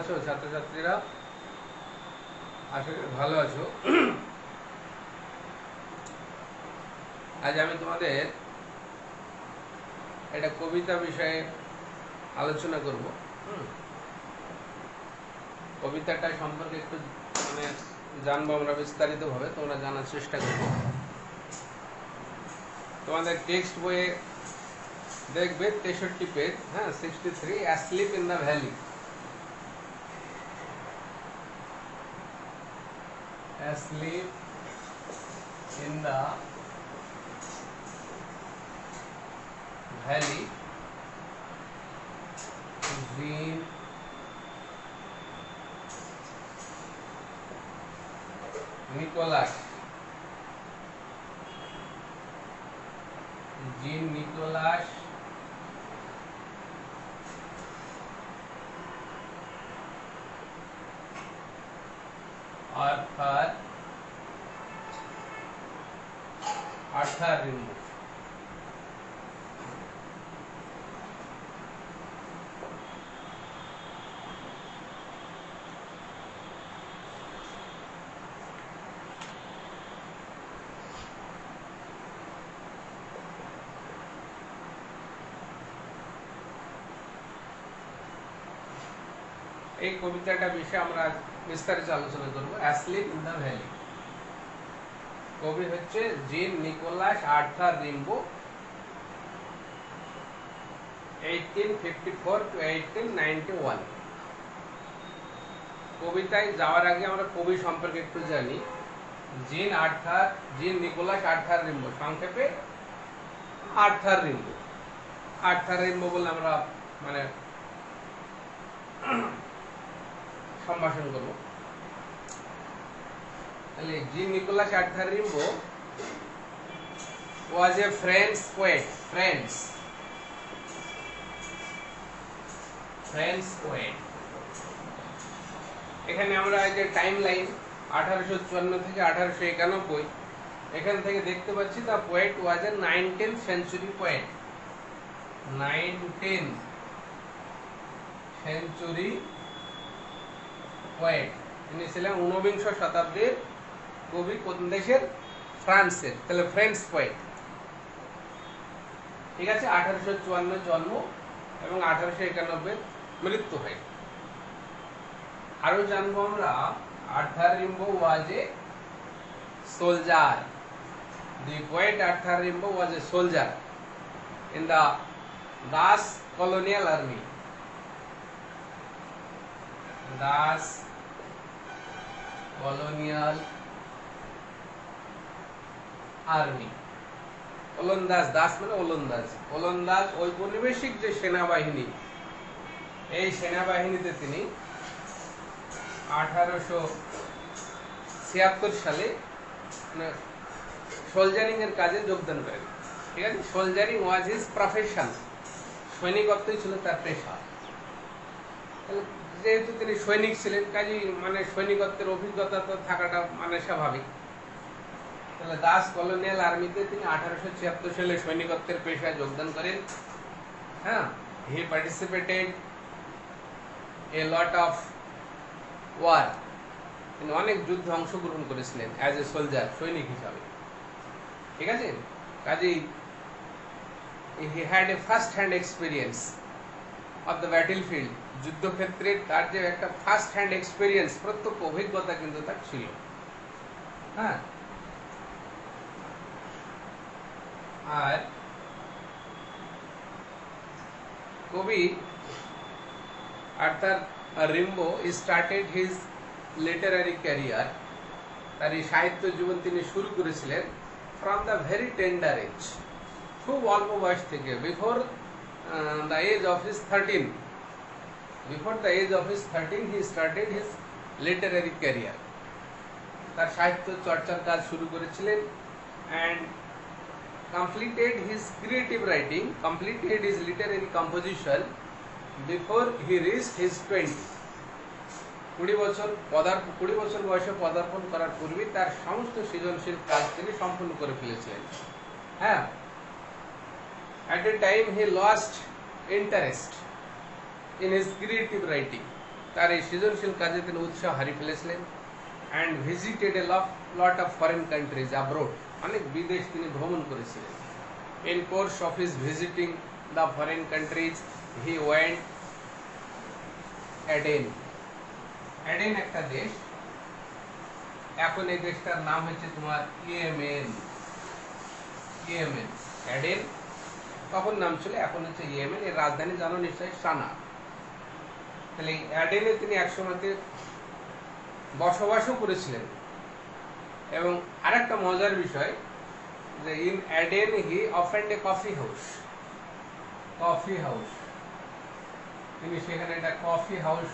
আছো ছাত্রছাত্রীরা? আশা করি ভালো আছো। আজ আমি তোমাদের একটা কবিতা বিষয়ে আলোচনা করব। কবিতাটা সম্পর্কে একটু জানবো আমরা বিস্তারিতভাবে, তোমরা জানার চেষ্টা করবো। তোমাদের টেক্সট বইয়ে দেখবে 63 page, 63, asleep in the valley. Asleep in the valley, Jean Nicholas. Jean Nicholas Arthur Rimbaud. এই কবিতাটা বিষয়ে আমরা বিস্তারিত আলোচনা করব। Asleep in the valley. কবি হচ্ছে জিন নিকোলাস আর্থার রিম্বো, 1854 to 1891। কবিতায় যাওয়ার আগে আমরা কবি সম্পর্কে একটু জানি। জিন নিকোলাস আর্থার রিম্বো, সংক্ষেপে আর্থার রিম্বো। আর্থার রিম্বো বলে আমরা সম্ভাষণ করব। তাহলে Jean Nicolas Arthur Rimbaud was a French poet. French poet। এখানে আমরা যে টাইম লাইন 1854 থেকে 1891, এখান থেকে দেখতে পাচ্ছি the poet was a 19th century poet। 19th century poet। তিনি ছিলেন 19বিংশ শতাব্দীর কবি। কোন দেশের? ফ্রান্সের। তাহলে ফ্রেঞ্চ পোয়েট। ঠিক আছে। 1854 জন্ম এবং 1891 মৃত্যু হয়। আরো জানবো আমরা, Arthur Rimbaud was a soldier. The poet Arthur Rimbaud was a soldier in the Dutch colonial army. Dutch colonial army. ওলন্দাজ, দাস মানে ওলন্দাজ। ওলন্দাজ ঔপনিবেশিক যে সেনাবাহিনী, এই সেনাবাহিনীতে তিনি 1876 সালে সোলজারিং এর কাজে যোগদান করেন। ঠিক আছে। Soldiering was his profession. সৈনিকত্বই ছিল তার পেশা। যেহেতু তিনি সৈনিক ছিলেন, কাজেই সৈনিকত্বের অভিজ্ঞতা তো থাকাটা স্বাভাবিক। তাহলে দাস কলোনিয়াল আর্মিতে তিনি 1876 সালে সৈনিকত্বের পেশায় যোগদান করেন। He participated a lot of war. তিনি অনেক যুদ্ধে অংশগ্রহণ করেছিলেন অ্যাজ এ সোলজার, সৈনিক হিসাবে। ঠিক আছে। কাজেই he had a first hand experience of the battlefield. যুদ্ধক্ষেত্রে তার যে একটা ফার্স্ট হ্যান্ড এক্সপিরিয়েন্স, প্রত্যক্ষ অভিজ্ঞতা কিন্তু তার ছিল। আর কবি Arthur Rimbaud started his literary career. তার এই সাহিত্য জীবন তিনি শুরু করেছিলেন from the very tender age, খুব অল্প বয়স থেকে। Before the age of his 13 he started his literary career। তার সাহিত্য চর্চার কাজ শুরু করেছিলেন and completed his creative writing, completed his literary composition before he reached his 20। 20 বছর বয়সে পদার্পণ করার পূর্বে তার সমস্ত সৃজনশীল কাজ তিনি সম্পূর্ণ করে ফেলেছিলেন। At a time he lost interest in his creative writing। তার এই সৃজনশীল কাজে তিনি উৎসাহ হারিয়ে ফেলেছিলেন and visited a lot of foreign countries abroad, অনেক বিদেশ তিনি ভ্রমণ করেছিলেন। In course of his visiting the foreign countries he went Aden. Aden একটা দেশ, এখন এই দেশটার নাম হচ্ছে তোমার ইয়েমেন। ইয়েমেন, অ্যাডেন তখন নাম ছিল, এখন হচ্ছে ইয়েমেন। এর রাজধানী জানো নিশ্চয়ই সানা। তাহলে অ্যাডেনে তিনি একসময়তে বসবাসও করেছিলেন। এবং আরেকটা মজার বিষয় যে in Aden he opened a coffee house. Coffee house, তিনি সেখানে একটা কফি হাউস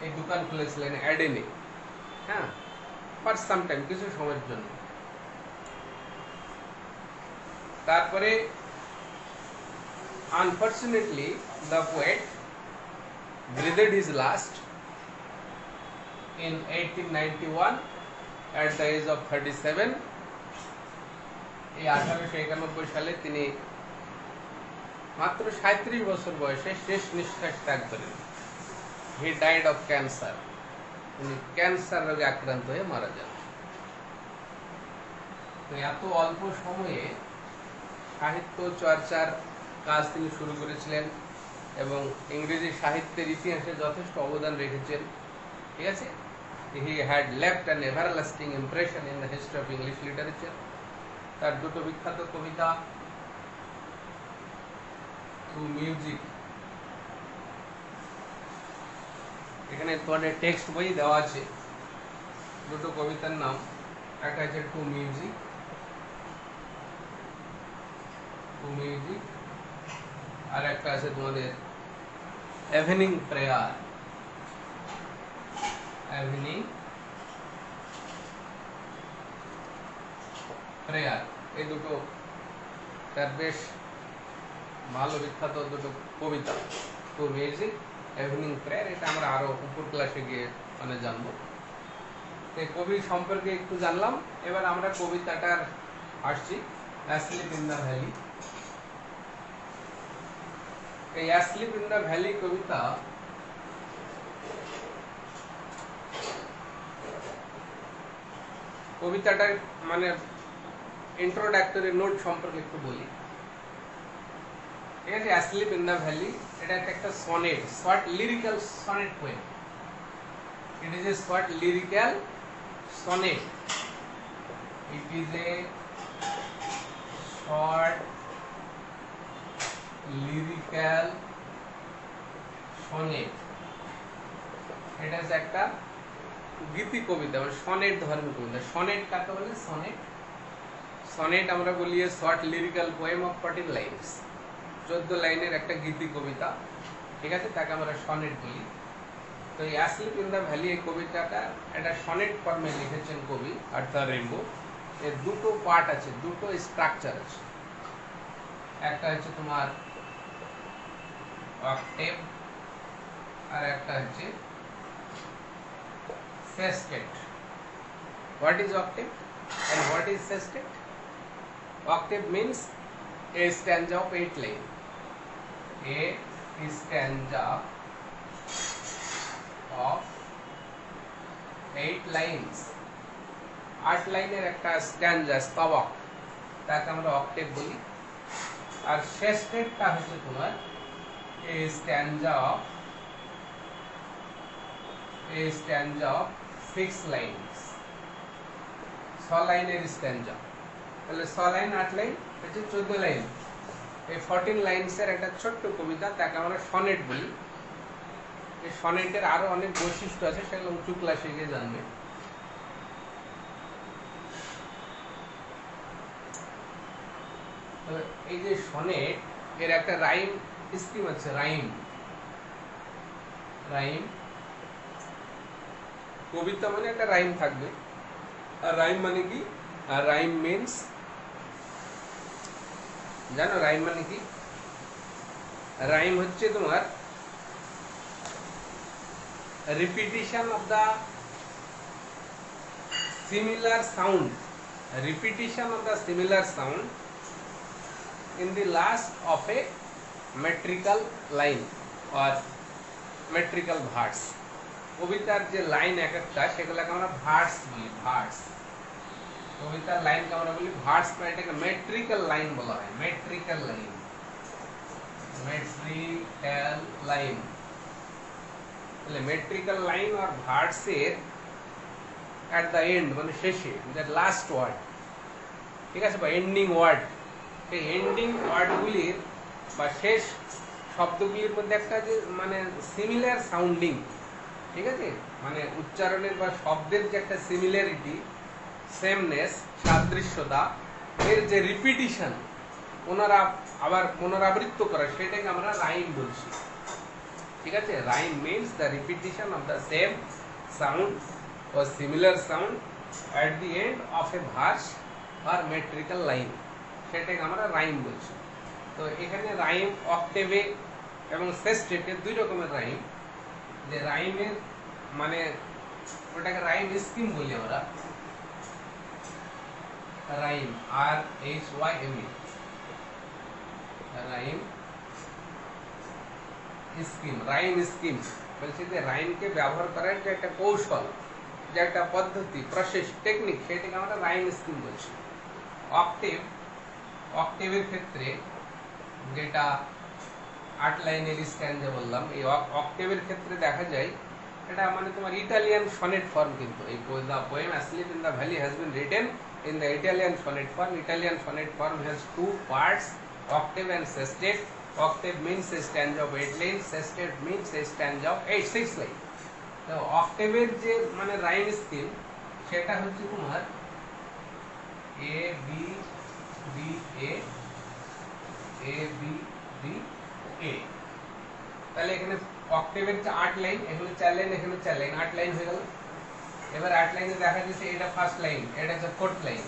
এই দোকান খুলেছিলেন অ্যাডেনে, হ্যাঁ, ফর সাম টাইম, কিছু সময়ের জন্য। তারপরে unfortunately the poet breathed his last in 1891 at the age of 37। এই 1891 সালে তিনি মাত্র 37 বছর বয়সে শেষ নিঃশ্বাস ত্যাগ করেন। হি ডাইড অফ ক্যান্সার, তিনি ক্যান্সার রোগে আক্রান্ত হয়ে মারা যান। তো এত অল্প সময়ে সাহিত্য চর্চার কাজ তিনি শুরু করেছিলেন এবং ইংরেজি সাহিত্যের ইতিহাসে যথেষ্ট অবদান রেখেছেন, ঠিক আছে। He had left an everlasting impression in the history of English literature. তার দুটো বিখ্যাত কবিতা টু মিউজিক, এখানে তোমাদের টেক্সট বই দেওয়া আছে, দুটো কবিতার নাম, একটা হচ্ছে টু মিউজিক, আর একটা আছে তোমাদের ইভিনিং প্রেয়ার। ইভিনিং প্রেয়ার, এই দুটো তার বেশ ভালো বিখ্যাত দুটো কবিতা, টু মিউজিক, ইভিনিং প্রেয়ার। এটা আমরা আরো উপর ক্লাসে গিয়ে মানে জানবো। এই কবি সম্পর্কে একটু জানলাম, এবার আমরা কবিতাটার আসছি। Asleep in the valley. এই অ্যাসলিপ ইন দ্য ভ্যালি কবিতা কবিতাটার মানে ইন্ট্রোডাক্টরি নোট সম্পর্কে একটু বলি, ঠিক আছে। অ্যাসলিপ ইন দ্য ভ্যালি এটা একটা sonnet, short lyrical sonnet poem. It is a short lyrical sonnet. It is a short lyrical sonnet. এটা হচ্ছে একটা গীতি কবিতা, মানে সনেট ধর্মী কবিতা। সনেট কাকে বলে? সনেট, সনেট আমরা বলি short lyrical poem of 14 lines, 14 লাইনের একটা গীতি কবিতা, ঠিক আছে, তাকে আমরা সনেট বলি। তো এই অ্যাসলিপ ইন দ্য ভ্যালি এই কবিতাটা একটা সনেট ফর্মে লিখেছেন কবি আর্থার রেমবো। এর দুটো পার্ট আছে, দুটো স্ট্রাকচার আছে। একটা হচ্ছে তোমার অক্টেভ আর একটা হচ্ছে sestet. What is octave and what is sestet? Octave means a stanza of 8 lines. A stanza of 8 lines, 8 লাইনের একটা স্ট্যাঞ্জা, স্তবক, তাকে আমরা অক্টেভ বলি। আর সেস্টেটটা হচ্ছে তোমার a stanza of 6 lines, 6 লাইনের স্ট্যাঞ্জা। তাহলে 6 লাইন 8 লাইন হচ্ছে 14 লাইন। এই 14 লাইনসের একটা ছোট্ট কবিতা, তাকে আমরা সনেট বলি। এই সনেটের আরো অনেক বৈশিষ্ট্য আছে, সেগুলো উঁচু ক্লাসে গিয়ে জানবে। এই যে সনেট, এর একটা রাইম স্কিম আছে। রাইম কবিতা মানে একটা রাইম থাকবে। আর রাইম মানে কি? আর রাইম মিন্স, জানো রাইম মানে কি? রাইম হচ্ছে তোমার repetition of the similar sound, repetition of the similar sound in the last of a metrical line or metrical verse। কবিতার যে লাইন এক একটা সেগুলোকে আমরা ভার্স বলি, ভার্স। কবিতার লাইনকে আমরা বলি ভার্স, বা এটাকে মেট্রিক্যাল লাইন বলা হয়, মেট্রিক্যাল লাইন, মেট্রিক্যাল লাইন। তাহলে মেট্রিক্যাল লাইন আর ভার্সের at the end মানে শেষে, দ্যাট লাস্ট ওয়ার্ড, ঠিক আছে, বা এন্ডিং ওয়ার্ড, এই এন্ডিং ওয়ার্ডগুলির বা শেষ শব্দগুলির মধ্যে একটা যে মানে সিমিলার সাউন্ডিং, ঠিক আছে, মানে উচ্চারণের বা শব্দের যে একটা সিমিলারিটি, সেমনেস, সাদৃশ্যতা, এর যে রিপিটিশন, আবার পুনরাবৃত্ত করা, সেটাকে আমরা রাইম বলছি, ঠিক আছে। Rhyme means the repetition of the same sound or similar sound at the end of a verse or metrical line, সেটাকে আমরা রাইম বলছি। তো এখানে রাইম অক্টেভে এবং সেস্টেটে দুই রকমের রাইম। যে রাইমের মানে ওটাকে রাইম স্কিম বলি আমরা, rhyme, RHYME, rhyme scheme. Rhyme scheme বলছি যে রাইমকে ব্যবহার করার যে একটা কৌশল, যে একটা পদ্ধতি, প্রসেস, টেকনিক, সেটাকে আমরা রাইম স্কিম বলছি। অক্টেভ, অক্টেভের ক্ষেত্রে যেটা 8 লাইনের স্ট্যান্জা বললাম, এই অক্টেভের ক্ষেত্রে দেখা যায় এটা মানে তোমার ইটালিয়ান সনেট ফর্ম। কিন্তু এই the poem asleep in the valley has been written in the Italian sonnet form. Italian sonnet form has two parts, octave and sestet. Octave means a stanza of 8 lines, sestet means a stanza of 6 lines. তো অক্টেভের যে মানে rhyme scheme, সেটা হচ্ছে তোমার A B B A, A B B A. তাহলে এখানে অক্টেভের যে 8 line, এখানে 4 লাইন, এখানে 4 লাইন, 8 লাইন হয়ে গেল। এবার 8 লাইনে দেখা যাচ্ছে এটা ফার্স্ট লাইন, এটা হচ্ছে ফোর্থ লাইন।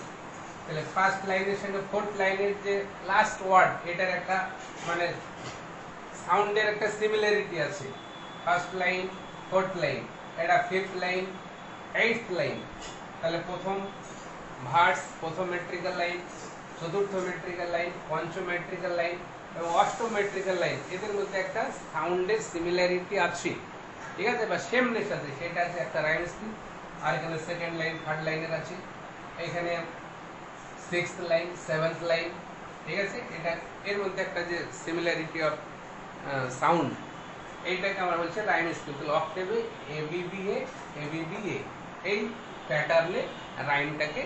তাহলে ফার্স্ট লাইনের সঙ্গে ফোর্থ লাইনের যে লাস্ট ওয়ার্ড, এটার একটা মানে সাউন্ডের একটা সিমিলারিটি আছে। ফার্স্ট লাইন, ফোর্থ লাইন, এটা ফিফথ লাইন, এইটথ লাইন। তাহলে প্রথম ভার্স, প্রথম মেট্রিক্যাল লাইন, চতুর্থ মেট্রিক্যাল লাইন, পঞ্চম মেট্রিক্যাল লাইন এবং অষ্টম মেট্রিক্যাল লাইন, এদের মধ্যে একটা সাউন্ডের সিমিলারিটি আছে, ঠিক আছে, বা সেমনেস আছে, সেটা আছে একটা রাইম স্কিম। আর এখানে সেকেন্ড লাইন, থার্ড লাইনের আছে, এখানে সিক্সথ লাইন, সেভেন্থ লাইন, ঠিক আছে। এটা এর মধ্যে একটা যে সিমিলারিটি অফ সাউন্ড, এইটাকে আমরা বলছি রাইম স্কিম। তাহলে অক্টেভে এবিবিএ, এবিবিএ, এই প্যাটার্নে রাইমটাকে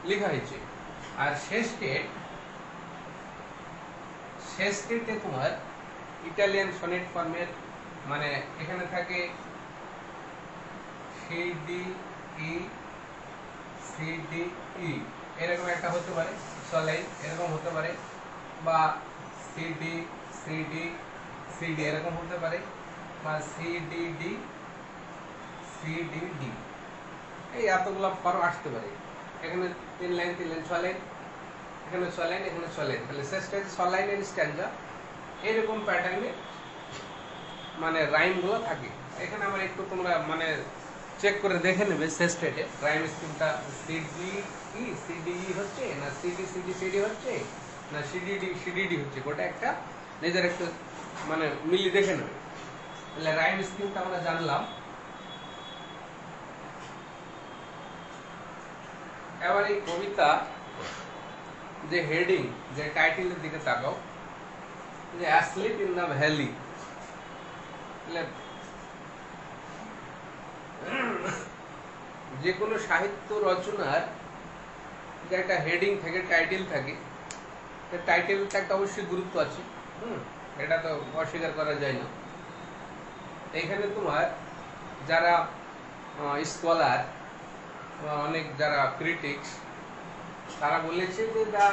লেখা হয়েছে। আর শেষটেতে তোমার ইটালিয়ান সনেট ফর্মের মানে এখানে থাকে সিডিই, সিডিই, এরকম একটা হতে পারে, সলাইন এরকম হতে পারে, বা সিডি, সিডি, সিডি এরকম হতে পারে, বা সিডিডি, সিডিডি, এই এতগুলো ফর্ম আসতে পারে। এখানে 3 লাইন, 3 লাইন, 6 লাইন, এখানে 6 লাইন, এখানে 6 লাইন। তাহলে শেষটা 6 লাইনের স্ট্যান্জা, এরকম প্যাটার্নে মানে রাইমগুলো থাকে। এখানে আমরা একটু তোমরা মানে চেক করে দেখে নেবে শেষটেটে রাইম স্কিমটা সিডিই, সিডিই হচ্ছে না সিডি, সিডি, সিডি হচ্ছে না সিডিডি, সিডিডি হচ্ছে, গোটা একটা নিজের একটু মানে মিলি দেখে নেবে। তাহলে রাইম স্কিমটা আমরা জানলাম। এবার এই কবিতা যে হেডিং, যে টাইটেলের দিকে তাকাও, যে অ্যাসলিপ ইন দ্য ভ্যালি। যে কোনো সাহিত্য রচনার যে একটা হেডিং থাকে, টাইটেল থাকে, টাইটেলটা একটা অবশ্যই গুরুত্ব আছে, এটা তো অস্বীকার করা যায় না। এখানে তোমার যারা স্কলার, অনেক যারা ক্রিটিক্স, তারা বলেছে যে the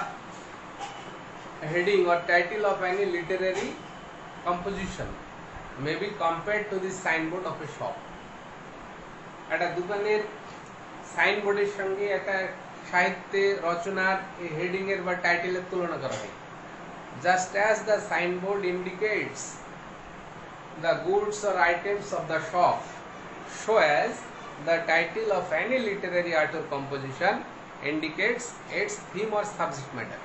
heading or title of any literary composition may be compared to the signboard of a shop. একটা দোকানের সাইনবোর্ডের সঙ্গে একটা সাহিত্যের রচনার হেডিং এর বা টাইটেলের তুলনা করা হয়। Just as the signboard indicates the goods or items of the shop, so as the title of any literary art or composition indicates its theme or subject matter.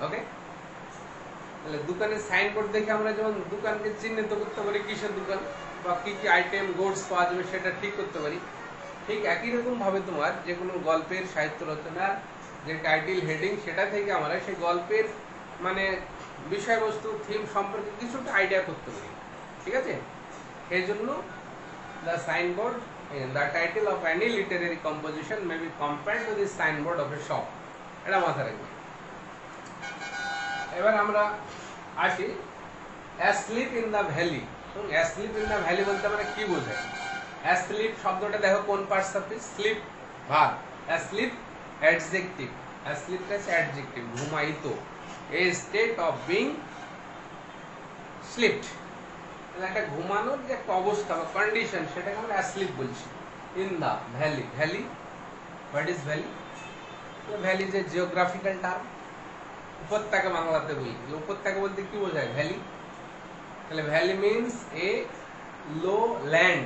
Okay? তাহলে দোকানের সাইনবোর্ড দেখে আমরা যেমন দোকানকে চিহ্নিত করতে পারি কিসের দোকান বা কি কি আইটেম গুডস পাওয়া যাবে সেটা ঠিক করতে পারি, ঠিক একই রকম ভাবে তোমার যে কোনো গল্পের সাহিত্য রচনার যে টাইটেল হেডিং সেটা থেকে আমরা সেই গল্পের মানে বিষয়বস্তু থিম সম্পর্কে কিছুটা আইডিয়া করতে পারি, ঠিক আছে। সেই জন্য the signboard the title of any literary composition may be compared to the signboard of a shop, এটা মাথায় রাখবে। এবার আমরা আসি asleep in the valley। asleep in the valley বলতে আমরা কি বোঝাই? asleep শব্দটা দেখো কোন পার্টস স্লিপ ভার্ব, asleep অ্যাডজেক্টিভ, asleep টা অ্যাডজেক্টিভ ঘুমাইতো, a state of being slept, একটা ঘুমানোর যে একটা অবস্থা বা কন্ডিশন সেটাকে আমরা asleep বলছি। In the valley, valley what is valley? Valley যে জিওগ্রাফিক্যাল টার্ম, উপত্যকা বাংলাতে বলি, উপত্যকা বলতে কি বোঝায়? ভ্যালি। তাহলে valley means a low land,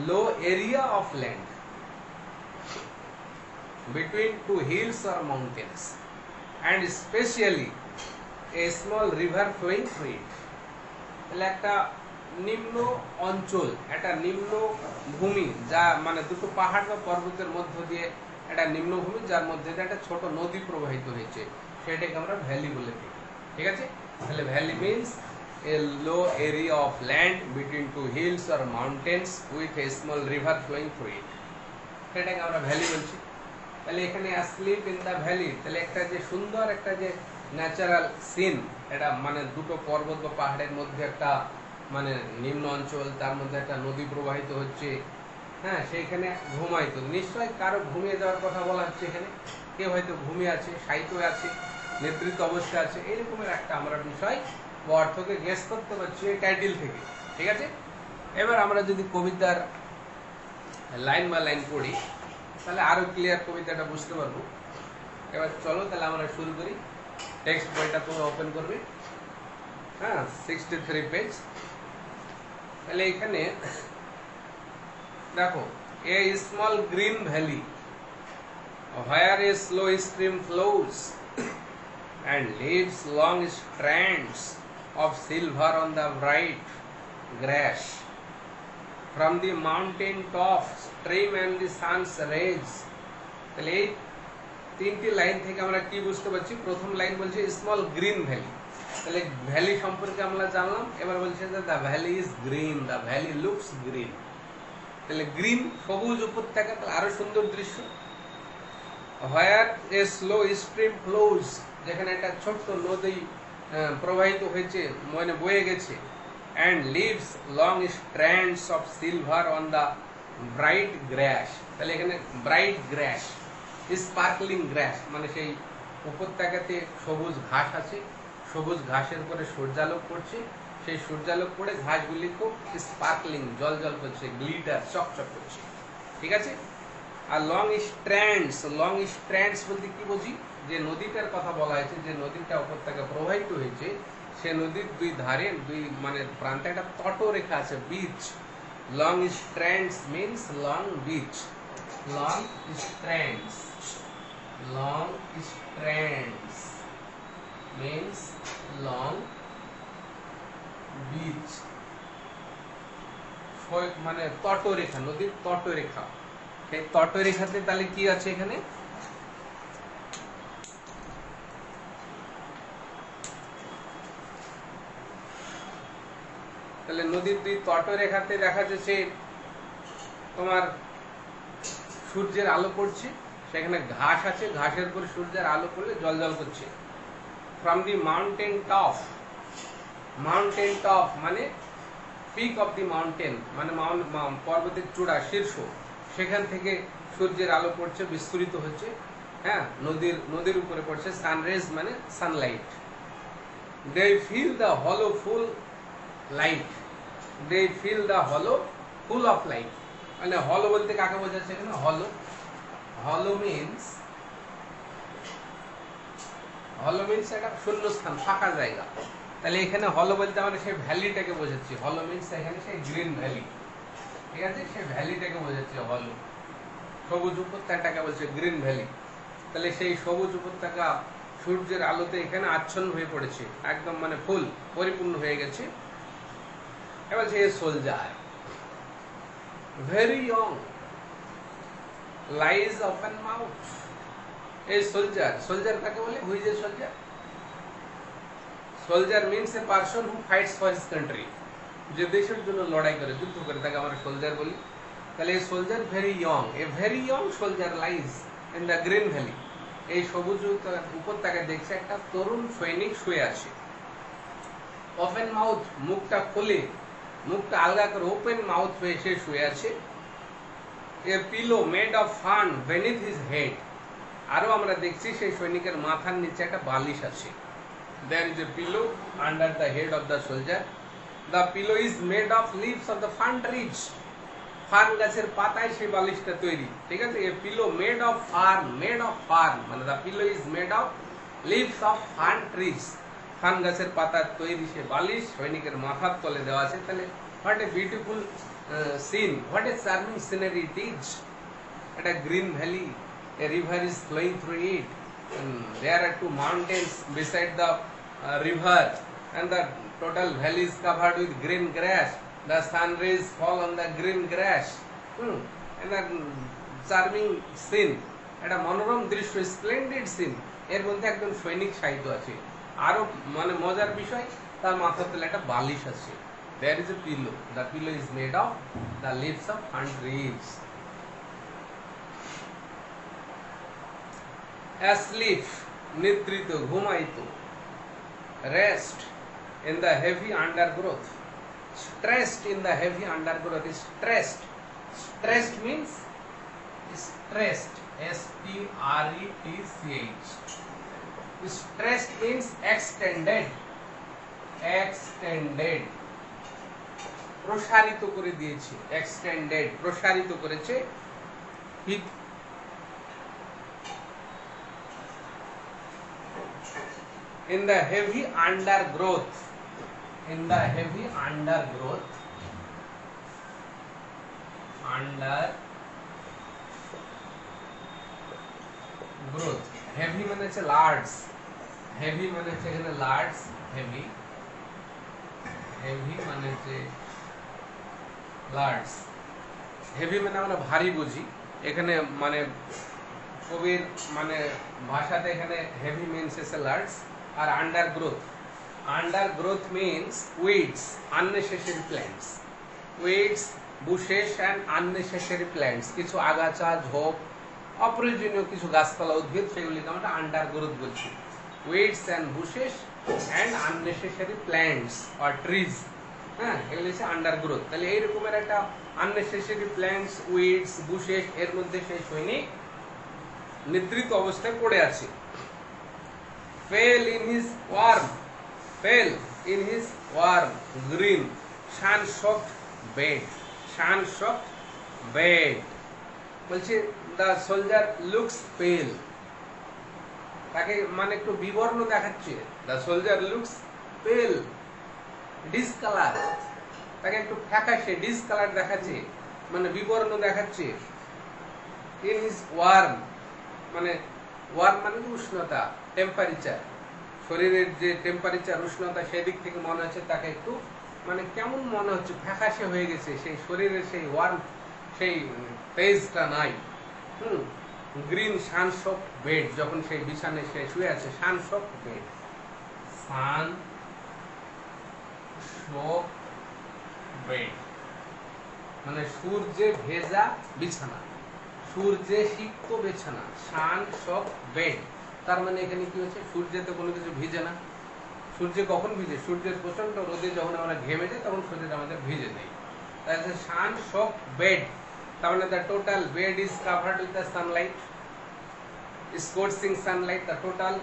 low area of land between two hills or mountains and especially a small river flowing through it। তাহলে একটা নিম্ন অঞ্চল, একটা নিম্ন ভূমি যা মানে দুটো পাহাড় বা পর্বতের মধ্য দিয়ে একটা নিম্নভূমি যার মধ্যে দিয়ে একটা ছোট নদী প্রবাহিত হয়েছে, সেটাকে আমরা ভ্যালি বলে থাকি, ঠিক আছে। তাহলে valley means a low area of land between two hills or mountains with a small river flowing through it, সেটাকে আমরা ভ্যালি বলছি। তাহলে এখানে asleep in the valley, তাহলে একটা যে সুন্দর একটা যে ন্যাচারাল সিন, এটা মানে দুটো পর্বত বা পাহাড়ের মধ্যে একটা মানে নিম্ন অঞ্চল, তার মধ্যে একটা নদী প্রবাহিত হচ্ছে, হ্যাঁ, সেইখানে ঘুমাইতো, নিশ্চয় কারো ঘুমিয়ে যাওয়ার কথা বলা হচ্ছে এখানে, কেউ হয়তো ঘুমিয়ে আছে, সাহিত্য আছে, নেতৃত্ব অবশ্যই আছে, এইরকমের একটা আমরা বিষয় বা অর্থকে গেস করতে পারছি এই টাইটেল থেকে, ঠিক আছে। এবার আমরা যদি কবিতার লাইন বা লাইন পড়ি তাহলে আরো ক্লিয়ার কবিতাটা বুঝতে পারবো। এবার চলো তাহলে আমরা শুরু করি। টেক্সট বইটা তোমরা ওপেন করবে, হ্যাঁ, 63 পেজ। তাহলে এখানে দেখো, a small green valley where a slow stream flows and leaves long strands of silver on the bright grass from the mountain top stream and the sun's rays। তাহলে এই তিনটি লাইন থেকে আমরা কি বুঝতে পারছি? প্রথম লাইন বলছে স্মল গ্রিন ভ্যালি, তাহলে ভ্যালি সম্পর্কে আমরা জানলাম। এবার বলছে যে the valley is green, the valley looks green. তাহলে গ্রিন সবুজ উপত্যকা, তাহলে আরো সুন্দর দৃশ্য। হোয়ার এ স্লো স্ট্রিম ফ্লোজ, যেখানে একটা ছোট্ট নদী প্রবাহিত হয়েছে, মানে বয়ে গেছে। and leaves long strands of silver on the bright grass। তাহলে এখানে ব্রাইট গ্রাস, স্পার্কলিং গ্রাস, মানে সেই উপত্যকাতে সবুজ ঘাস আছে, সবুজ ঘাসের উপরে সূর্যালোক পড়ছে, সেই সূর্যালোক পড়ে ঘাসগুলি খুব স্পার্কলিং, জল জল করছে, গ্লিটার, চকচক করছে, ঠিক আছে। আর লং স্ট্র্যান্ডস বলতে কি বুঝি? যে নদীটার কথা বলা হয়েছে, যে নদীটা উপত্যকা প্রবাহিত হয়েছে, সে নদীর দুই ধারে, দুই মানে প্রান্তে একটা তটরেখা আছে, beach. Long strands means long beach, long strands, long strands means long beach, মানে তটরেখা, নদীর তটরেখা। সেই তটরেখাতে তাহলে কি আছে এখানে? তাহলে নদীর দুই তটরেখাতে দেখা যাচ্ছে তোমার সূর্যের আলো পড়ছে, সেখানে ঘাস আছে, ঘাসের উপর সূর্যের আলো পড়লে জল করছে। From the mountain top, mountain top মানে পিক অফ দি মাউন্টেন, মানে পর্বতের চূড়া, শীর্ষ, সেখান থেকে সূর্যের আলো পড়ছে, বিস্তৃত হচ্ছে, হ্যাঁ, নদীর উপরে পড়ছে। সানরেজ মানে সানলাইট। দে ফিল দ্য হলো ফুল লাইট, দে ফিল দ্য হলো ফুল অফ লাইট। মানে হলো বলতে কাকে বোঝাচ্ছে এখানে? হলো, হলো মিন্স একটা শূন্যস্থান, ফাঁকা জায়গা। তাহলে এখানে হলো বলতে আমরা সেই ভ্যালিটাকে বোঝাচ্ছি। হলো মিন্স এখানে সেই গ্রিন ভ্যালি, ঠিক আছে, সেই ভ্যালিটাকে বোঝাচ্ছে হলো। সবুজ উপত্যকাটাকে বলছে গ্রিন ভ্যালি। তাহলে সেই সবুজ উপত্যকা সূর্যের আলোতে এখানে আচ্ছন্ন হয়ে পড়েছে, একদম মানে ফুল পরিপূর্ণ হয়ে গেছে। এবার যে soldier very young lies open mouth. এই সোলজার, সোলজার কাকে বলে? হুই is a soldier? Soldier means a person who fights for his country, যে দেশের জন্য লড়াই করে, যুদ্ধ করে, তাকে আমরা সোলজার বলি। তাহলে এই soldier very young, a very young soldier lies in the green valley. এই সবুজ উপত্যকায় দেখছে একটা তরুণ সৈনিক শুয়ে আছে। ওপেন মাউথ, মুখটা খুলে, মুখটা আলগা করে ওপেন মাউথ হয়ে সে শুয়ে আছে। A pillow made of fern beneath his head. আরো আমরা দেখছি সেই সৈনিকের মাথার নিচে একটা বালিশ আছে। There is a pillow under the head of the soldier. The pillow is made of leaves of the fern trees. Fern গাছের পাতায় সেই বালিশটা তৈরি, ঠিক আছে? A pillow made of fern, made of fern মানে the pillow is made of leaves of fern trees. ফার্ন গাছের পাতার তৈরি সে বালিশ সৈনিকের মাথার তলে দেওয়া আছে। তাহলে what a beautiful scene, what a charming scenery it is. এটা green valley, a river is flowing through it. There are two mountains beside the river, and the total valley is covered with green grass. The sun rays fall on the green grass. And the charming scene, একটা মনোরম দৃশ্য, splendid scene. এর মধ্যে একজন সৈনিক সাহিত্য আছে। আরো মানে মজার বিষয়, তার মাথার তলে একটা বালিশ আছে। There is a pillow. The pillow is made of the leaves of fern trees. Asleep, নিদ্রিত, ঘুমাইত। Rest in the heavy undergrowth. Stressed in the heavy undergrowth is stressed. Stressed means stressed. S-T-R-E-T-C-H. Stressed means extended. Extended. প্রসারিত করে দিয়েছে। Extended, প্রসারিত করেছে। In the heavy undergrowth, in the heavy undergrowth, undergrowth, heavy মানে হচ্ছে large, heavy মানে হচ্ছে এখানে লার্জ, heavy, heavy মানে হচ্ছে লার্জ, heavy মানে আমরা ভারী বুঝি, এখানে মানে কবির মানে ভাষাতে এখানে heavy means is a large। R undergrowth, undergrowth means weeds, unnecessary plants, weeds, bushes and unnecessary plants, কিছু আগাছা, ঝোপ, অপ্রয়োজনীয় কিছু গাছপালা, উদ্ভিদ, সেগুলিকে আমরা undergrowth বলছি। weeds and bushes and unnecessary plants or trees, হ্যাঁ, এগুলি হচ্ছে undergrowth। তাহলে এই রকমের একটা unnecessary plants, weeds, bushes এর মধ্যে সেই সৈনিক নিদ্রিত অবস্থায় পড়ে আছে। Fell in his warm green sun-soaked bed, sun-soaked bed। বলছে the soldier looks pale, তাকে মানে একটু বিবর্ণ দেখাচ্ছে। the soldier looks pale, discolor, তাকে একটু ফ্যাকাশে, discolor দেখাচ্ছে, মানে বিবর্ণ দেখাচ্ছে। in his warm মানে ওয়ার্ম মানে উষ্ণতা, টেম্পারেচার, শরীরের যে টেম্পারেচার, উষ্ণতা, সেই দিক থেকে মনে হচ্ছে তাকে একটু মানে কেমন মনে হচ্ছে, ফ্যাকাশে হয়ে গেছে, সেই শরীরের সেই ওয়ার্ম, সেই তেজটা নাই। গ্রিন সানসোক বেড, যখন সেই বিছানায় সে শুয়ে আছে, সানসোক বেড, সানসোক বেড মানে সূর্যে ভেজা বিছানা, সূর্যে সিক্ত বিছানা, সানসোক বেড। তার মানে এখানে কি হচ্ছে, সূর্যেতে কোনো কিছু ভিজে না। সূর্যে কখন ভিজে? সূর্যের প্রচন্ড রোদে যখন আমরা ঘেমে যাই তখন সূর্য আমাদের ভিজে দেয়। তাহলে সানসোক বেড, তার মানে the total bed is covered with the sunlight, scorching sunlight, the total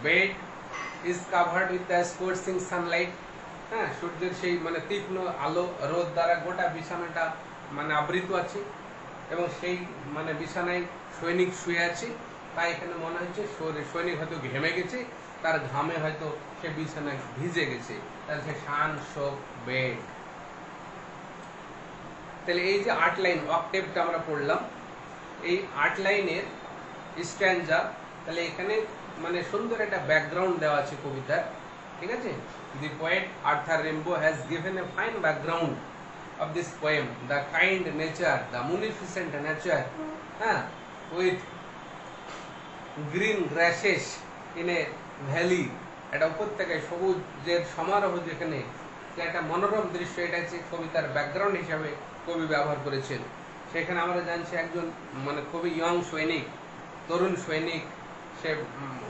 bed is covered with the scorching sunlight। হ্যাঁ, সূর্যের সেই মানে তীক্ষ্ণ আলো, রোদ দ্বারা গোটা বিছানাটা মানে আবৃত আছে, এবং সেই মানে বিছানায় সৈনিক শুয়ে আছে। তাই এখানে মনে হচ্ছে সৈনিক হয়তো ঘেমে গেছে, তার ঘামে হয়তো সে বিছানায় ভিজে গেছে, তাহলে সে সানসোক বেড। তাহলে এই যে 8 লাইন অক্টেভটা আমরা পড়লাম, এই 8 লাইনের স্ট্যাঞ্জা, তাহলে এখানে মানে সুন্দর একটা ব্যাকগ্রাউন্ড দেওয়া আছে কবিতার, ঠিক আছে। The poet Arthur Rimbaud has given a fine background of this poem, the kind nature, the munificent nature, হ্যাঁ, with green grasses in a valley, একটা উপত্যকায় সবুজের সমারোহ, যেখানে একটা মনোরম দৃশ্য, এটা হচ্ছে কবিতার ব্যাকগ্রাউন্ড হিসাবে কবি ব্যবহার করেছেন। সেখানে আমরা জানছি একজন মানে খুবই ইয়ং সৈনিক, তরুণ সৈনিক, সে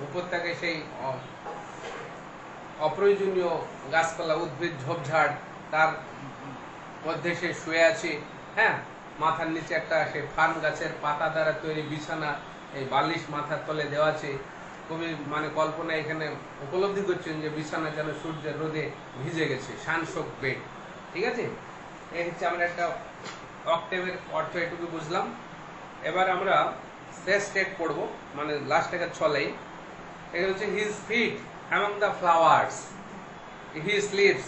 উপত্যকায় সেই অপ্রয়োজনীয় গাছপালা, উদ্ভিদ, ঝোপঝাড়, তার মধ্যে সে শুয়ে আছে, হ্যাঁ, মাথার নিচে একটা সে ফার্ম গাছের পাতা দ্বারা তৈরি বিছানা, এই বালিশ মাথার তলে দেওয়া আছে। কবি মানে কল্পনা এখানে উপলব্ধি করছেন যে বিছানা যেন সূর্যের রোদে ভিজে গেছে, শানশোক বেড, ঠিক আছে। এই হচ্ছে আমরা একটা অক্টেভের অর্থ এটুকু বুঝলাম। এবার আমরা শেষ স্টেট পড়বো, মানে লাস্ট একটা 6 লাইন। এখানে হচ্ছে his fit among the flowers he slips,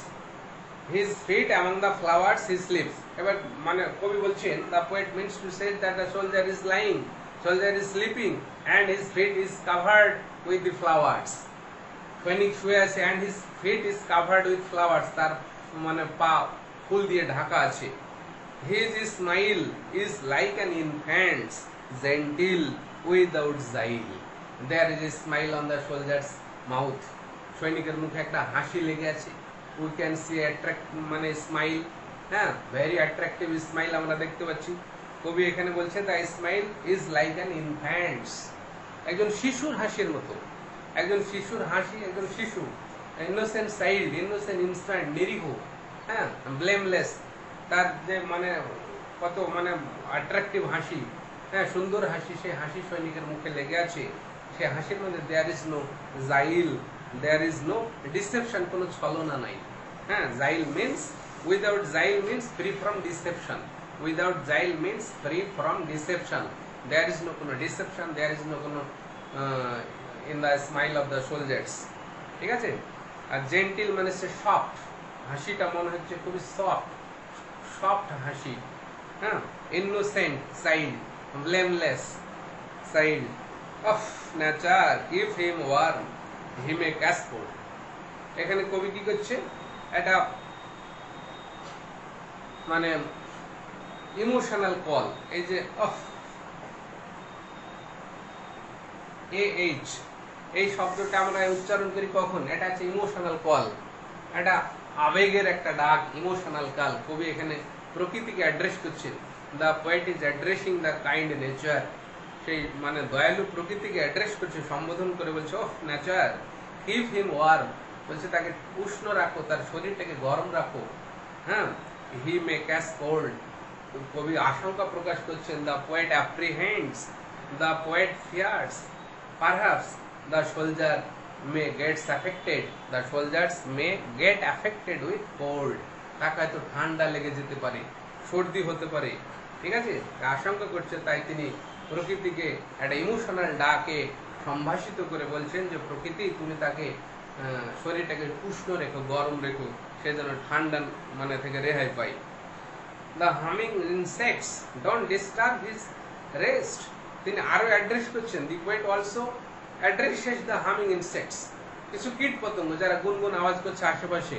his fit among the flowers he slips. এবার মানে কবি বলছেন, the poet means to say that the soldier is lying, soldier is sleeping and his feet is covered with the flowers. সৈনিক শুয়ে আছে and his feet is covered with flowers, তার মানে পা ফুল দিয়ে ঢাকা আছে। His smile is like an infant's, gentle without zeal. There is a smile on the soldier's mouth. সৈনিকের মুখে একটা হাসি লেগে আছে। We can see মানে স্মাইল, হ্যাঁ, ভেরি অ্যাট্রাকটিভ স্মাইল আমরা দেখতে পাচ্ছি। কবি এখানে বলছেন the smile is like an infants, একজন শিশুর হাসির মতো, একজন শিশুর হাসি, একজন শিশু, ইনোসেন্ট চাইল্ড, ইনোসেন্ট ইনস্ট্যান্ট, নিরীহ, হ্যাঁ, ব্লেমলেস, তার যে মানে কত মানে অ্যাট্রাকটিভ হাসি, হ্যাঁ, সুন্দর হাসি, সেই হাসি সৈনিকের মুখে লেগে আছে। সেই হাসির মধ্যে there is no guile, there is no deception, কোনো ছলনা নাই, হ্যাঁ। Guile means without, guile means free from deception, without jail means free from deception. There is no কোনো deception, there is no কোনো in the smile of the soldiers, ঠিক আছে। আর জেন্টিল মানে হচ্ছে সফট, হাসিটা মনে হচ্ছে খুবই সফট, সফট হাসি, হ্যাঁ। Innocent child, blameless child of nature, if him warm he may catch four. এখানে কবি কি করছে, এটা মানে ইমোশনাল কল, এই যে অফ AH এই শব্দটা আমরা উচ্চারণ করি কখন, এটা হচ্ছে ইমোশনাল কল, এটা আবেগের একটা ডাক, ইমোশনাল কল। কবি এখানে প্রকৃতিকে অ্যাড্রেস করছেন, the poet is addressing the kind nature, সেই মানে দয়ালু প্রকৃতিকে অ্যাড্রেস করছে, সম্বোধন করে বলছে of nature, keep him warm, বলছে তাকে উষ্ণ রাখো, তার শরীরটাকে গরম রাখো, হ্যাঁ। হি মে ক্যাচ কোল্ড, কবি আশঙ্কা প্রকাশ করছেন, the poet apprehends, the poet fears, perhaps the soldier may gets affected, the soldiers may get affected with cold, তাকে হয়তো ঠান্ডা লেগে যেতে পারে, সর্দি হতে পারে, ঠিক আছে, আশঙ্কা করছে। তাই তিনি প্রকৃতিকে একটা ইমোশনাল ডাকে সম্ভাষিত করে বলছেন যে প্রকৃতি, তুমি তাকে শরীরটাকে উষ্ণ রেখো, গরম রেখো, সে যেন ঠান্ডা মানে থেকে রেহাই পায়। The humming insects don't disturb his rest. তিনি আরো অ্যাড্রেস করছেন, the poet also addresses the humming insects. কিছু কীট পতঙ্গ যারা গুনগুন আওয়াজ করছে আশেপাশে,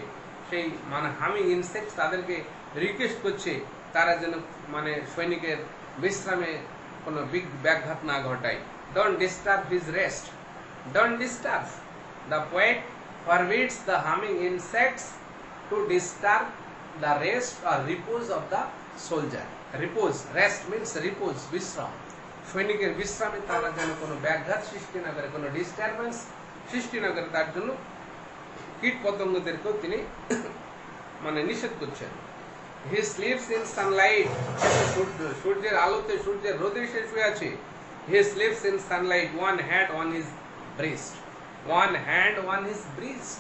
সেই মানে হামিং ইনসেক্টস, তাদেরকে রিকোয়েস্ট করছে তারা যেন মানে সৈনিকের বিশ্রামে কোনো ব্যাঘাত না ঘটায়। Don't disturb his rest. Don't disturb. The poet forbids the humming insects to disturb the rest or repose of the soldier. Repose, rest means repose, বিশ্রাম, সৈনিকের বিশ্রামে তারা যেন কোনো ব্যাঘাত সৃষ্টি না করে, কোনো ডিস্টারবেন্স সৃষ্টি না করে, তার জন্য কীট পতঙ্গদেরকেও তিনি মানে নিষেধ করছেন। হি স্লিপস ইন সানলাইট, সূর্যের আলোতে, সূর্যের রোদে সে শুয়ে আছে। He sleeps in sunlight, one hand on his breast, one hand on his breast,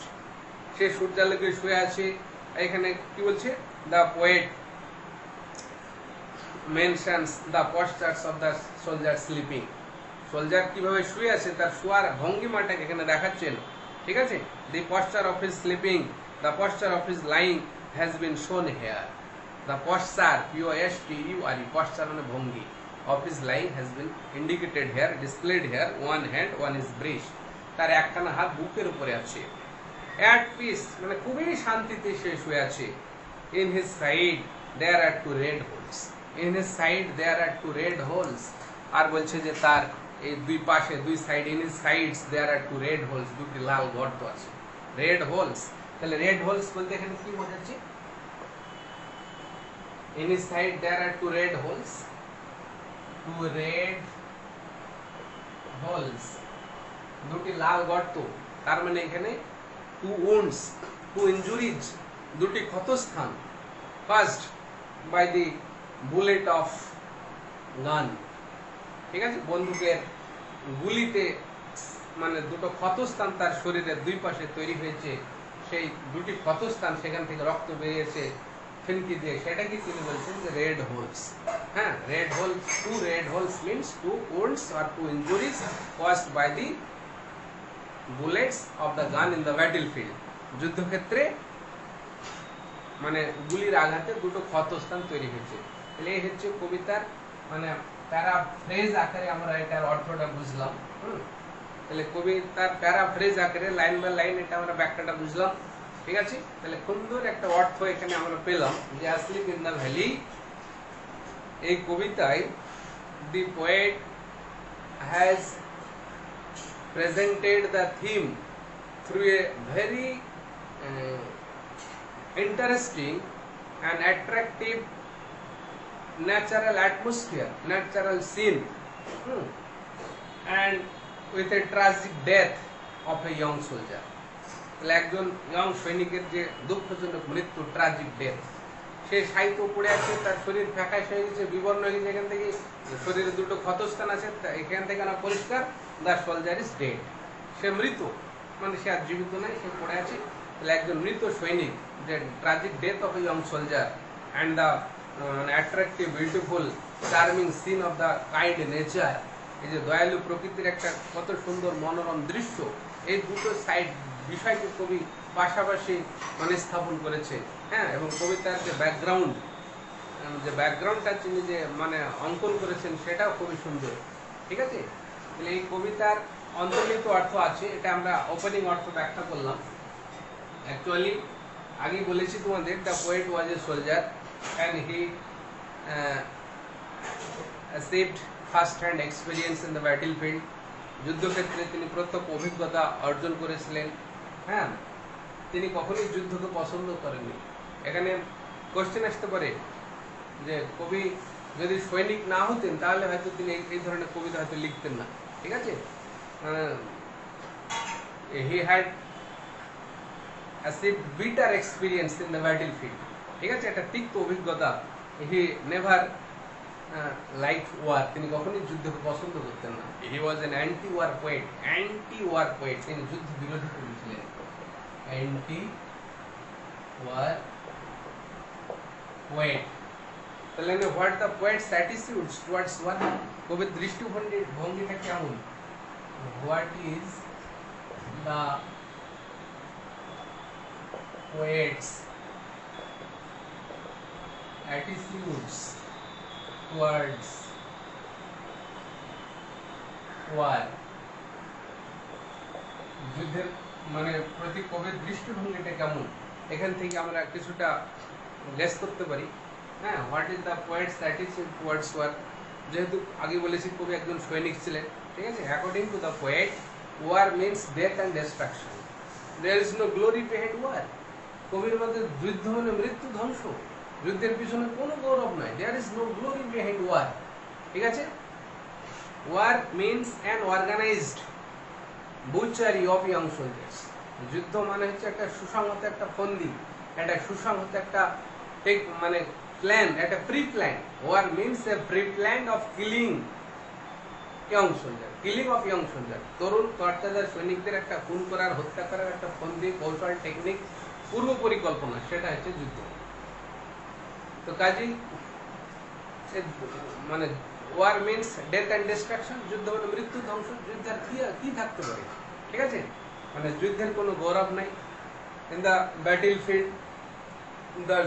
সে সূর্যালোকে শুয়ে আছে। এখানে কি বলছে, the poet mentions the postures of the soldier sleeping, soldier কিভাবে শুয়ে আছে তার শোয়ার ভঙ্গিমাটাকে এখানে দেখাচ্ছেন, ঠিক আছে। The posture of his sleeping, the posture of his lying has been shown here, the posture POSTURE, posture মানে ভঙ্গি, of his lying has been indicated here, displayed here, one hand on his breast, তার একখানা হাত বুকের উপরে আছে। At peace মানে খুবই শান্তিতে সে শুয়ে আছে। In his side there are two red holes, in his side there are two red holes. আর বলছে যে তার এই দুই পাশে দুই side, in his sides there are two red holes, দুটি লাল গর্ত আছে। রেড হোলস, তাহলে রেড হোলস বলতে এখানে কি বোঝাচ্ছে? In his side there are two red holes, দুটি লাল গর্ত। তার মানে এখানে two wounds, two injuries, দুটি ক্ষতস্থান। Caused by the bullet of gun, ঠিক আছে, বন্দুকের গুলিতে মানে দুটো ক্ষতস্থান তার শরীরের দুই পাশে তৈরি হয়েছে। সেই দুটি ক্ষতস্থান সেখান থেকে রক্ত বেরিয়েছে ফিনকি দিয়ে, সেটা কি তিনি বলছেন যে রেড হোলস। হ্যাঁ, red holes, two red holes means two wounds or two injuries caused by the bullets of the gun in the battlefield, যুদ্ধক্ষেত্রে মানে গুলির আঘাতে দুটো ক্ষতস্থান তৈরি হয়েছে। তাহলে এই হচ্ছে কবিতার মানে প্যারাফ্রেজ আকারে আমরা এটার অর্থটা বুঝলাম। তাহলে কবিতার প্যারাফ্রেজ আকারে লাইন বাই লাইন এটা আমরা ব্যাখ্যাটা বুঝলাম, ঠিক আছে। তাহলে সুন্দর একটা অর্থ এখানে আমরা পেলাম যে asleep in the valley, এই কবিতায় the poet has presented the theme through a very interesting and attractive natural atmosphere, natural scene, and with a tragic death of a young soldier. একজন ইয়ং সৈনিকের যে দুঃখজনক মৃত্যু, ট্রাজিক ডেথ, সে সাহিত্য পড়ে আছে, তার শরীর ফ্যাকাশ হয়ে গেছে, বিবর্ণ হয়ে গেছে, এখান থেকে শরীরে দুটো ক্ষতস্থান আছে, এখান থেকে না পরিষ্কার, দ্য সোলজার ইজ ডেড, সে মৃত, মানে সে আর জীবিত নাই, সে পড়ে আছে। তাহলে একজন মৃত সৈনিক, যে tragic death of a young soldier and the attractive beautiful charming scene of the kind nature, এই যে দয়ালু প্রকৃতির একটা কত সুন্দর মনোরম দৃশ্য, এই দুটো সাইড বিষয়কে কবি পাশাপাশি মানে স্থাপন করেছে। হ্যাঁ, এবং কবিতার যে ব্যাকগ্রাউন্ডটা তিনি যে মানে অঙ্কন করেছেন সেটাও খুবই সুন্দর, ঠিক আছে। তাহলে এই কবিতার অন্তর্নিহিত অর্থ আছে, এটা আমরা ওপেনিং অর্থ ব্যাখ্যা করলাম। অ্যাকচুয়ালি আগেই বলেছি তোমাদের, the poet was a soldier and he achieved first hand experience in the battlefield, যুদ্ধক্ষেত্রে তিনি প্রত্যক্ষ অভিজ্ঞতা অর্জন করেছিলেন। হ্যাঁ, তিনি কখনোই যুদ্ধকে পছন্দ করেননি। এখানে কোশ্চেন আসতে পারে যে কবি যদি সৈনিক না হতেন তাহলে হয়তো তিনি এই ধরনের কবিতা হয়তো লিখতেন না, ঠিক আছে। He had achieved bitter experience in the battlefield, ঠিক আছে, একটা তিক্ত অভিজ্ঞতা। হি নেভার লাইক ওয়ার, তিনি কখনোই যুদ্ধকে পছন্দ করতেন না। He was an anti war poet, তিনি যুদ্ধ বিরোধী কবি ছিলেন, অ্যান্টি ওয়ার পোয়েট। তাহলে what the poet's attitudes towards war, কবির দৃষ্টিভঙ্গিটা কেমন? What is the poet's attitudes towards war, যুদ্ধের মানে প্রতি কবির দৃষ্টিভঙ্গিটা কেমন, এখান থেকে আমরা কিছুটা গেস করতে পারি। হ্যাঁ, what is the poet's attitude towards war, যেহেতু আগে বলেছি কবি একজন সৈনিক ছিলেন, ঠিক আছে। According to the poet, war means death and destruction, there is no glory behind war. কবির মধ্যে যুদ্ধ মানে মৃত্যু, ধ্বংস, যুদ্ধের পিছনে কোনো গৌরব নাই। There is no glory behind war, ঠিক আছে। War means an organised butchery of young soldiers, যুদ্ধ মানে হচ্ছে একটা সুসংহত একটা ফন্দি, একটা সুসংহত একটা মানে প্ল্যান, একটা pre plan. War means a pre plan of killing young soldier, killing of young soldier, তরুণ তরতাজা সৈনিকদের একটা খুন করার, হত্যা করার একটা ফন্দি, কৌশল, টেকনিক, পূর্ব পরিকল্পনা, সেটা হচ্ছে যুদ্ধ। তো কাজী মানে war means death and destruction, যুদ্ধ মানে মৃত্যু, ধ্বংস, যুদ্ধের কি থাকতে পারে, ঠিক আছে, মানে যুদ্ধের কোনো গৌরব নাই। In the battle field the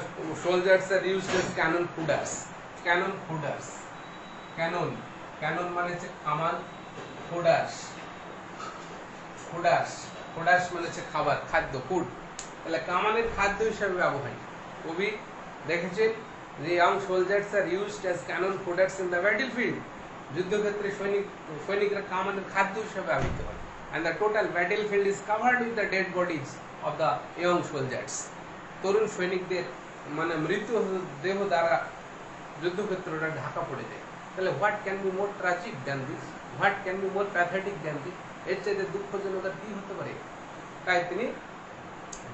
soldiers are used as cannon fodders, cannon মানে হচ্ছে কামান, ফুডার্স ফুডাস, ফুডাস মানে হচ্ছে খাবার, খাদ্য, ফুড। তাহলে কামানের খাদ্য হিসাবে ব্যবহার। কবি দেখেছেন যে young soldiers are used as cannon fodders in the battlefield. যুদ্ধক্ষেত্রে সৈনিকরা কামানের খাদ্য হিসাবে ব্যবহৃত হয়। and the total battlefield is covered with the dead bodies of the young soldiers. তরুণ সৈনিকদের মানে মৃত দেহ দ্বারা যুদ্ধক্ষেত্রটা ঢাকা পড়ে যায়। তাহলে what can be more tragic than this, what can be more pathetic than this, এর চাইতে দুঃখজনক আর কি হতে পারে। তাই তিনি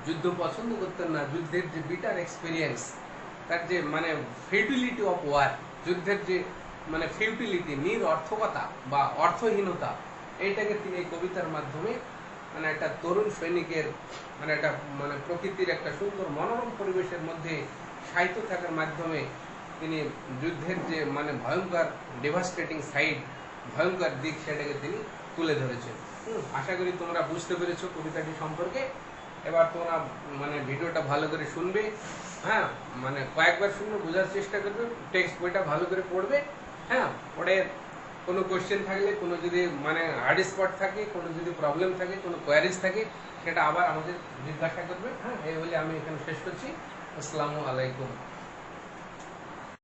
যুদ্ধ পছন্দ করতেন না। যুদ্ধের যে বিটার এক্সপিরিয়েন্স, তার যে মানে ফিউটিলিটি অফ ওয়ার, যুদ্ধের যে মানে ফিউটিলিটি, নিরর্থকতা বা অর্থহীনতা, এইটাকে তিনি এই কবিতার মাধ্যমে মানে একটা তরুণ সৈনিকের মানে একটা মানে প্রকৃতির একটা সুন্দর মনোরম পরিবেশের মধ্যে সাহিত্য থাকার মাধ্যমে তিনি যুদ্ধের যে মানে ভয়ঙ্কর ডেভাস্টেটিং সাইড, ভয়ঙ্কর দিক, সেটাকে তিনি তুলে ধরেছেন। আশা করি তোমরা বুঝতে পেরেছো কবিতাটি সম্পর্কে। এবার তোমরা মানে ভিডিওটা ভালো করে শুনবে, হ্যাঁ, মানে কয়েকবার শুনবে, বোঝার চেষ্টা করবে, টেক্সট বইটা ভালো করে পড়বে, হ্যাঁ। পড়ে কোনো কোয়েশ্চেন থাকলে, কোনো যদি মানে হার্ড স্পট থাকে, কোনো যদি প্রবলেম থাকে, কোনো কোয়ারিজ থাকে, সেটা আবার আমাদের জিজ্ঞাসা করবে, হ্যাঁ। এই বলে আমি এখানে শেষ করছি। আসসালামু আলাইকুম।